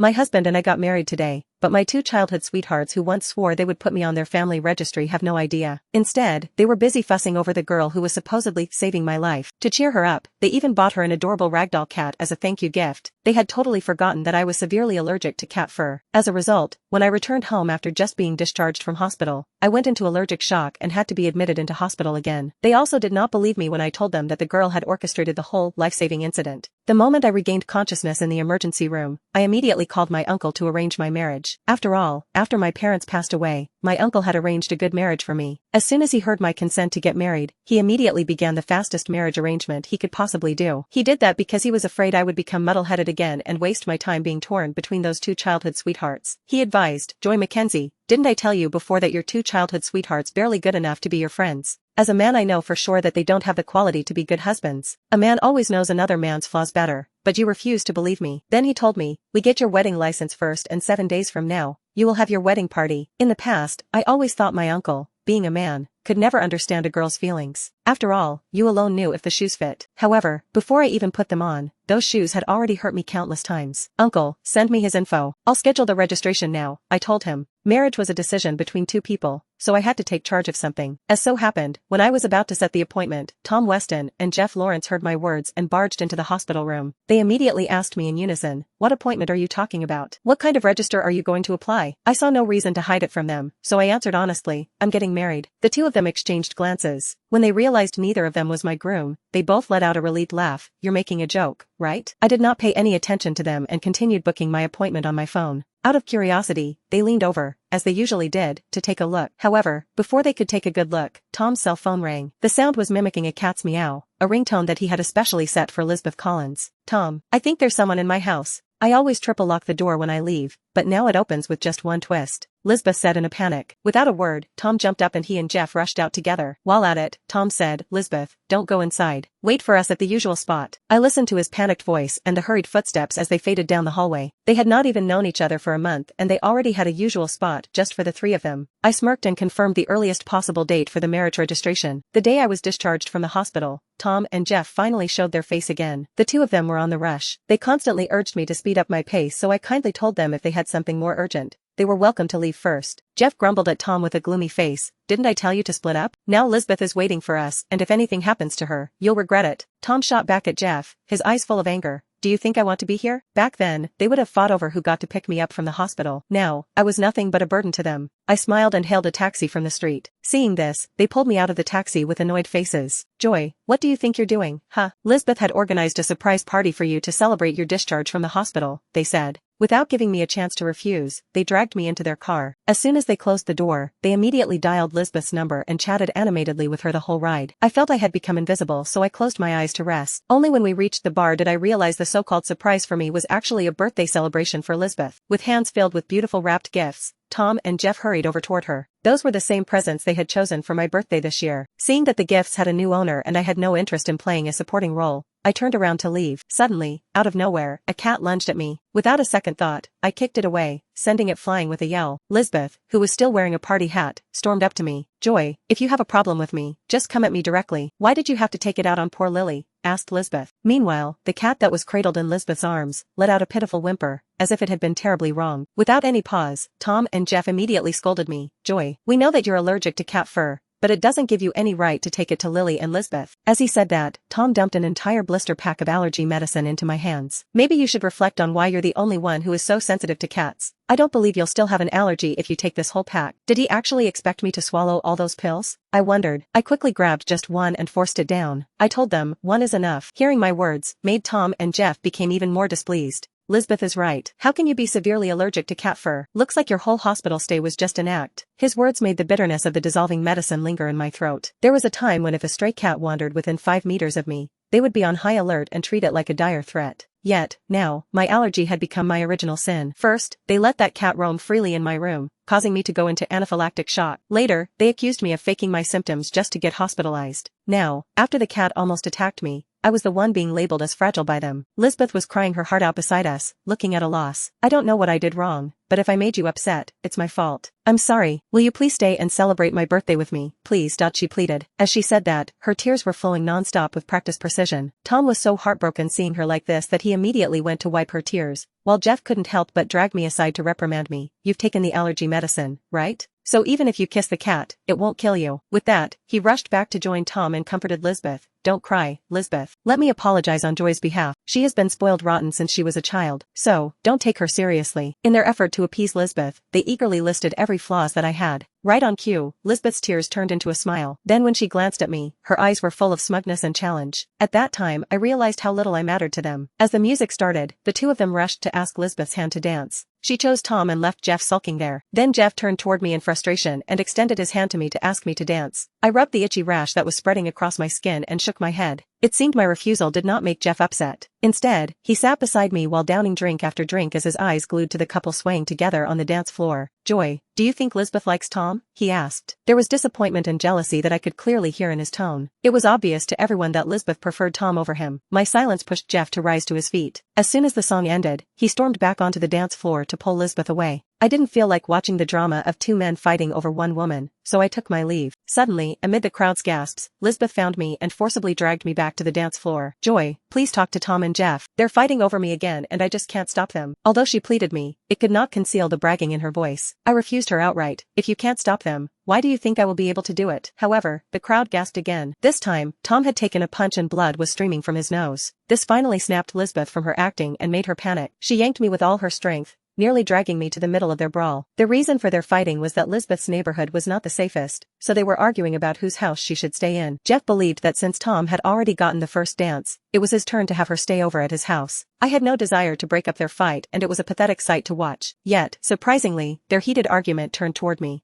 My husband and I got married today, but my two childhood sweethearts who once swore they would put me on their family registry have no idea. Instead, they were busy fussing over the girl who was supposedly saving my life. To cheer her up, they even bought her an adorable ragdoll cat as a thank you gift. They had totally forgotten that I was severely allergic to cat fur. As a result, when I returned home after just being discharged from hospital, I went into allergic shock and had to be admitted into hospital again. They also did not believe me when I told them that the girl had orchestrated the whole life-saving incident. The moment I regained consciousness in the emergency room, I immediately called my uncle to arrange my marriage. After all, after my parents passed away, my uncle had arranged a good marriage for me. As soon as he heard my consent to get married, he immediately began the fastest marriage arrangement he could possibly do. He did that because he was afraid I would become muddle-headed again and waste my time being torn between those two childhood sweethearts. He advised, "Joy Mackenzie, didn't I tell you before that your two childhood sweethearts barely good enough to be your friends? As a man I know for sure that they don't have the quality to be good husbands. A man always knows another man's flaws better, but you refuse to believe me." Then he told me, "We get your wedding license first and 7 days from now, you will have your wedding party." In the past, I always thought my uncle, being a man, could never understand a girl's feelings. After all, you alone knew if the shoes fit. However, before I even put them on, those shoes had already hurt me countless times. "Uncle, send me his info. I'll schedule the registration now," I told him. Marriage was a decision between two people, so I had to take charge of something. As so happened, when I was about to set the appointment, Tom Weston and Jeff Lawrence heard my words and barged into the hospital room. They immediately asked me in unison, "What appointment are you talking about? What kind of register are you going to apply?" I saw no reason to hide it from them, so I answered honestly, "I'm getting married." The two of them exchanged glances. When they realized neither of them was my groom, they both let out a relieved laugh. "You're making a joke, right?" I did not pay any attention to them and continued booking my appointment on my phone. Out of curiosity, they leaned over, as they usually did, to take a look. However, before they could take a good look, Tom's cell phone rang. The sound was mimicking a cat's meow, a ringtone that he had especially set for Lisbeth Collins. "Tom, I think there's someone in my house. I always triple lock the door when I leave, but now it opens with just one twist," Lisbeth said in a panic. Without a word, Tom jumped up and he and Jeff rushed out together. While at it, Tom said, "Lisbeth, don't go inside. Wait for us at the usual spot." I listened to his panicked voice and the hurried footsteps as they faded down the hallway. They had not even known each other for a month and they already had a usual spot just for the three of them. I smirked and confirmed the earliest possible date for the marriage registration. The day I was discharged from the hospital, Tom and Jeff finally showed their face again. The two of them were on the rush. They constantly urged me to speed up my pace, so I kindly told them if they had something more urgent, they were welcome to leave first. Jeff grumbled at Tom with a gloomy face. "Didn't I tell you to split up? Now Lisbeth is waiting for us, and if anything happens to her, you'll regret it." Tom shot back at Jeff, his eyes full of anger. "Do you think I want to be here?" Back then, they would have fought over who got to pick me up from the hospital. Now, I was nothing but a burden to them. I smiled and hailed a taxi from the street. Seeing this, they pulled me out of the taxi with annoyed faces. "Joy, what do you think you're doing, huh? Lisbeth had organized a surprise party for you to celebrate your discharge from the hospital," they said. Without giving me a chance to refuse, they dragged me into their car. As soon as they closed the door, they immediately dialed Lisbeth's number and chatted animatedly with her the whole ride. I felt I had become invisible, so I closed my eyes to rest. Only when we reached the bar did I realize the so-called surprise for me was actually a birthday celebration for Lisbeth. With hands filled with beautiful wrapped gifts, Tom and Jeff hurried over toward her. Those were the same presents they had chosen for my birthday this year. Seeing that the gifts had a new owner and I had no interest in playing a supporting role, I turned around to leave. Suddenly, out of nowhere, a cat lunged at me. Without a second thought, I kicked it away, sending it flying with a yell. Lisbeth, who was still wearing a party hat, stormed up to me. "Joy, if you have a problem with me, just come at me directly." "Why did you have to take it out on poor Lily?" asked Lisbeth. Meanwhile, the cat that was cradled in Lisbeth's arms let out a pitiful whimper, as if it had been terribly wronged. Without any pause, Tom and Jeff immediately scolded me. "Joy, we know that you're allergic to cat fur, but it doesn't give you any right to take it to Lily and Lisbeth." As he said that, Tom dumped an entire blister pack of allergy medicine into my hands. "Maybe you should reflect on why you're the only one who is so sensitive to cats. I don't believe you'll still have an allergy if you take this whole pack." Did he actually expect me to swallow all those pills? I wondered. I quickly grabbed just one and forced it down. I told them, "One is enough." Hearing my words made Tom and Jeff became even more displeased. "Lisbeth is right. How can you be severely allergic to cat fur? Looks like your whole hospital stay was just an act." His words made the bitterness of the dissolving medicine linger in my throat. There was a time when if a stray cat wandered within 5 meters of me, they would be on high alert and treat it like a dire threat. Yet, now, my allergy had become my original sin. First, they let that cat roam freely in my room, causing me to go into anaphylactic shock. Later, they accused me of faking my symptoms just to get hospitalized. Now, after the cat almost attacked me, I was the one being labeled as fragile by them. Lisbeth was crying her heart out beside us, looking at a loss. I don't know what I did wrong, but if I made you upset, it's my fault. I'm sorry, will you please stay and celebrate my birthday with me, please? She pleaded. As she said that, her tears were flowing non-stop with practiced precision. Tom was so heartbroken seeing her like this that he immediately went to wipe her tears, while Jeff couldn't help but drag me aside to reprimand me. You've taken the allergy medicine, right? So even if you kiss the cat, it won't kill you. With that, he rushed back to join Tom and comforted Lisbeth. Don't cry, Lisbeth. Let me apologize on Joy's behalf. She has been spoiled rotten since she was a child, so don't take her seriously. In their effort to appease Lisbeth, they eagerly listed every flaws that I had. Right on cue, Lisbeth's tears turned into a smile. Then when she glanced at me, her eyes were full of smugness and challenge. At that time, I realized how little I mattered to them. As the music started, the two of them rushed to ask Lisbeth's hand to dance. She chose Tom and left Jeff sulking there. Then Jeff turned toward me in frustration and extended his hand to me to ask me to dance. I rubbed the itchy rash that was spreading across my skin and shook my head. It seemed my refusal did not make Jeff upset. Instead, he sat beside me while downing drink after drink as his eyes glued to the couple swaying together on the dance floor. Joy, do you think Lisbeth likes Tom? He asked. There was disappointment and jealousy that I could clearly hear in his tone. It was obvious to everyone that Lisbeth preferred Tom over him. My silence pushed Jeff to rise to his feet. As soon as the song ended, he stormed back onto the dance floor to pull Lisbeth away. I didn't feel like watching the drama of two men fighting over one woman, so I took my leave. Suddenly, amid the crowd's gasps, Lisbeth found me and forcibly dragged me back to the dance floor. Joy, please talk to Tom and Jeff. They're fighting over me again and I just can't stop them. Although she pleaded me, it could not conceal the bragging in her voice. I refused her outright. If you can't stop them, why do you think I will be able to do it? However, the crowd gasped again. This time, Tom had taken a punch and blood was streaming from his nose. This finally snapped Lisbeth from her acting and made her panic. She yanked me with all her strength, nearly dragging me to the middle of their brawl. The reason for their fighting was that Lisbeth's neighborhood was not the safest, so they were arguing about whose house she should stay in. Jeff believed that since Tom had already gotten the first dance, it was his turn to have her stay over at his house. I had no desire to break up their fight and it was a pathetic sight to watch. Yet, surprisingly, their heated argument turned toward me.